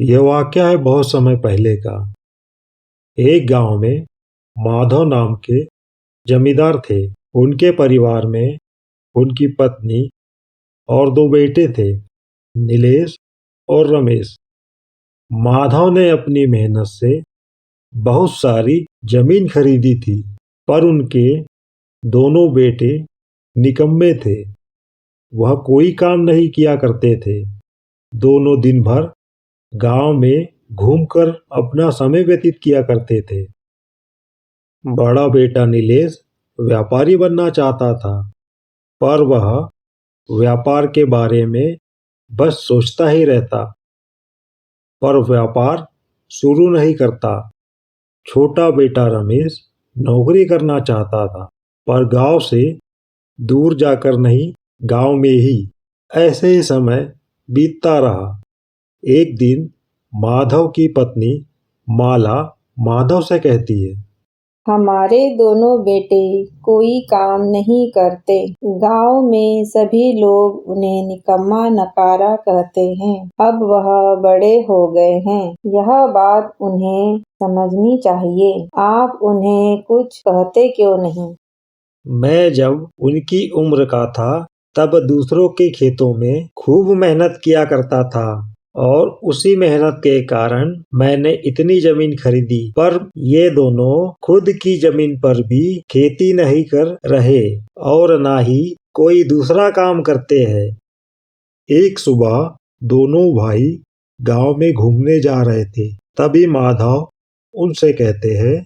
यह वाकया है बहुत समय पहले का। एक गांव में माधव नाम के जमींदार थे। उनके परिवार में उनकी पत्नी और दो बेटे थे, नीलेश और रमेश। माधव ने अपनी मेहनत से बहुत सारी जमीन खरीदी थी, पर उनके दोनों बेटे निकम्मे थे। वह कोई काम नहीं किया करते थे। दोनों दिन भर गांव में घूमकर अपना समय व्यतीत किया करते थे। बड़ा बेटा नीलेश व्यापारी बनना चाहता था, पर वह व्यापार के बारे में बस सोचता ही रहता, पर व्यापार शुरू नहीं करता। छोटा बेटा रमेश नौकरी करना चाहता था, पर गांव से दूर जाकर नहीं, गांव में ही। ऐसे ही समय बीतता रहा। एक दिन माधव की पत्नी माला माधव से कहती है, हमारे दोनों बेटे कोई काम नहीं करते। गांव में सभी लोग उन्हें निकम्मा नकारा कहते हैं। अब वह बड़े हो गए हैं, यह बात उन्हें समझनी चाहिए। आप उन्हें कुछ कहते क्यों नहीं? मैं जब उनकी उम्र का था तब दूसरों के खेतों में खूब मेहनत किया करता था, और उसी मेहनत के कारण मैंने इतनी जमीन खरीदी। पर ये दोनों खुद की जमीन पर भी खेती नहीं कर रहे और ना ही कोई दूसरा काम करते हैं। एक सुबह दोनों भाई गांव में घूमने जा रहे थे। तभी माधव उनसे कहते हैं,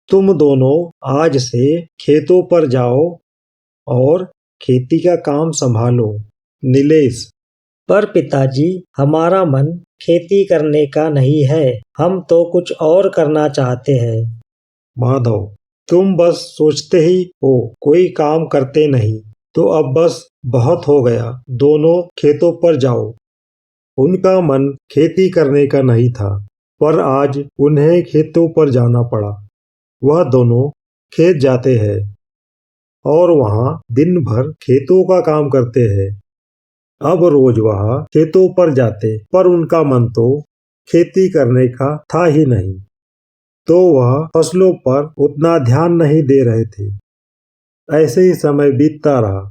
तुम दोनों आज से खेतों पर जाओ और खेती का काम संभालो। नीलेश, पर पिताजी, हमारा मन खेती करने का नहीं है। हम तो कुछ और करना चाहते हैं। माधव, तुम बस सोचते ही हो, कोई काम करते नहीं। तो अब बस बहुत हो गया, दोनों खेतों पर जाओ। उनका मन खेती करने का नहीं था, पर आज उन्हें खेतों पर जाना पड़ा। वह दोनों खेत जाते हैं और वहां दिन भर खेतों का काम करते हैं। अब रोज वह खेतों पर जाते, पर उनका मन तो खेती करने का था ही नहीं, तो वह फसलों पर उतना ध्यान नहीं दे रहे थे। ऐसे ही समय बीतता रहा।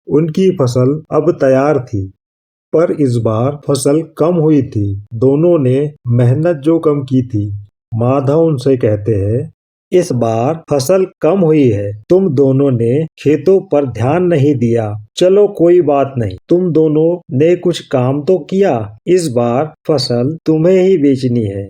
उनकी फसल अब तैयार थी, पर इस बार फसल कम हुई थी। दोनों ने मेहनत जो कम की थी। माधव उनसे कहते हैं, इस बार फसल कम हुई है, तुम दोनों ने खेतों पर ध्यान नहीं दिया। चलो कोई बात नहीं, तुम दोनों ने कुछ काम तो किया, इस बार फसल तुम्हें ही बेचनी है।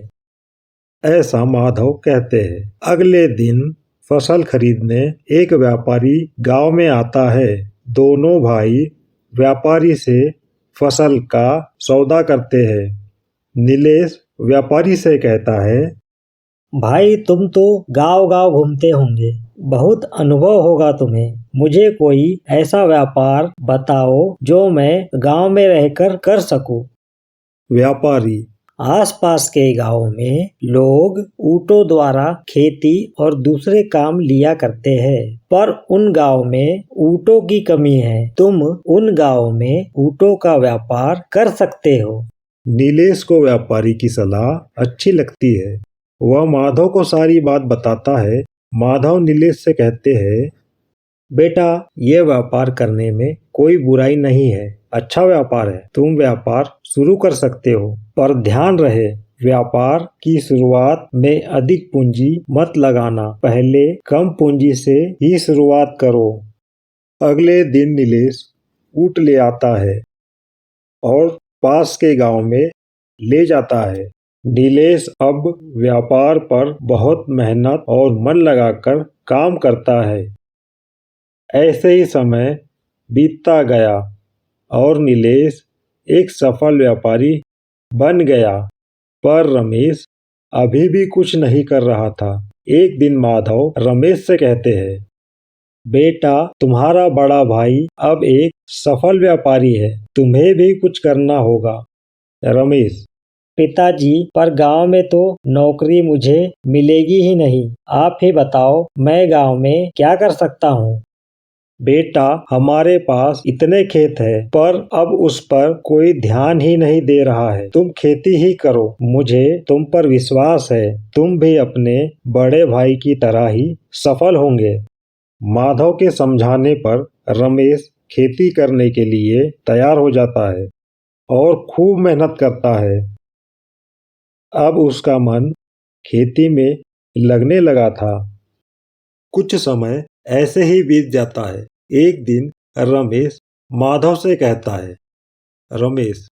ऐसा माधव कहते हैं। अगले दिन फसल खरीदने एक व्यापारी गांव में आता है। दोनों भाई व्यापारी से फसल का सौदा करते हैं। नीलेश व्यापारी से कहता है, भाई, तुम तो गांव-गांव घूमते होंगे, बहुत अनुभव होगा तुम्हें। मुझे कोई ऐसा व्यापार बताओ जो मैं गांव में रहकर कर सकूं। व्यापारी, आसपास के गांव में लोग ऊँटों द्वारा खेती और दूसरे काम लिया करते हैं, पर उन गांव में ऊँटों की कमी है। तुम उन गांव में ऊँटों का व्यापार कर सकते हो। नीलेश को व्यापारी की सलाह अच्छी लगती है। वह माधव को सारी बात बताता है। माधव नीलेश से कहते हैं, बेटा, ये व्यापार करने में कोई बुराई नहीं है, अच्छा व्यापार है। तुम व्यापार शुरू कर सकते हो, पर ध्यान रहे, व्यापार की शुरुआत में अधिक पूंजी मत लगाना। पहले कम पूंजी से ही शुरुआत करो। अगले दिन नीलेश ऊँट ले आता है और पास के गांव में ले जाता है। नीलेश अब व्यापार पर बहुत मेहनत और मन लगाकर काम करता है। ऐसे ही समय बीतता गया और नीलेश एक सफल व्यापारी बन गया, पर रमेश अभी भी कुछ नहीं कर रहा था। एक दिन माधव रमेश से कहते हैं, बेटा, तुम्हारा बड़ा भाई अब एक सफल व्यापारी है, तुम्हें भी कुछ करना होगा। रमेश, पिताजी, पर गांव में तो नौकरी मुझे मिलेगी ही नहीं। आप ही बताओ, मैं गांव में क्या कर सकता हूँ। बेटा, हमारे पास इतने खेत है पर अब उस पर कोई ध्यान ही नहीं दे रहा है। तुम खेती ही करो। मुझे तुम पर विश्वास है। तुम भी अपने बड़े भाई की तरह ही सफल होंगे। माधव के समझाने पर रमेश खेती करने के लिए तैयार हो जाता है और खूब मेहनत करता है। अब उसका मन खेती में लगने लगा था। कुछ समय ऐसे ही बीत जाता है। एक दिन रमेश माधव से कहता है, रमेश,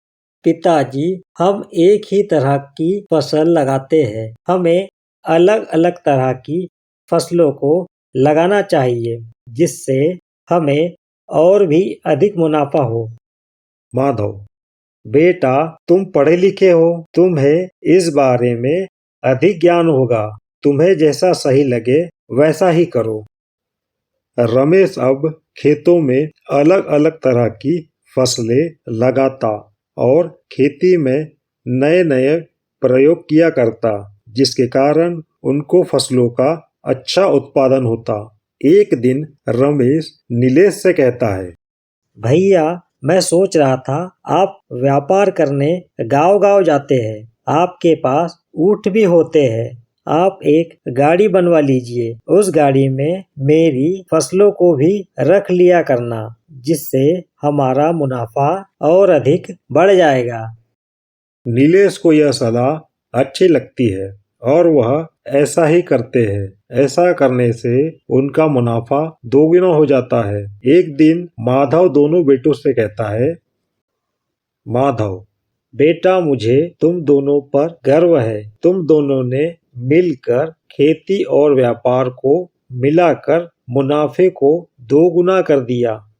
पिताजी, हम एक ही तरह की फसल लगाते हैं। हमें अलग अलग तरह की फसलों को लगाना चाहिए जिससे हमें और भी अधिक मुनाफा हो। माधव, बेटा, तुम पढ़े लिखे हो, तुम्हें इस बारे में अधिक ज्ञान होगा। तुम्हें जैसा सही लगे वैसा ही करो। रमेश अब खेतों में अलग अलग तरह की फसलें लगाता और खेती में नए नए प्रयोग किया करता, जिसके कारण उनको फसलों का अच्छा उत्पादन होता। एक दिन रमेश नीलेश से कहता है, भैया, मैं सोच रहा था आप व्यापार करने गांव-गांव जाते हैं। आपके पास ऊँट भी होते हैं। आप एक गाड़ी बनवा लीजिए। उस गाड़ी में मेरी फसलों को भी रख लिया करना, जिससे हमारा मुनाफा और अधिक बढ़ जाएगा। नीलेश को यह सलाह अच्छी लगती है और वह ऐसा ही करते हैं। ऐसा करने से उनका मुनाफा दोगुना हो जाता है। एक दिन माधव दोनों बेटों से कहता है, माधव, बेटा, मुझे तुम दोनों पर गर्व है। तुम दोनों ने मिलकर खेती और व्यापार को मिलाकर मुनाफे को दोगुना कर दिया।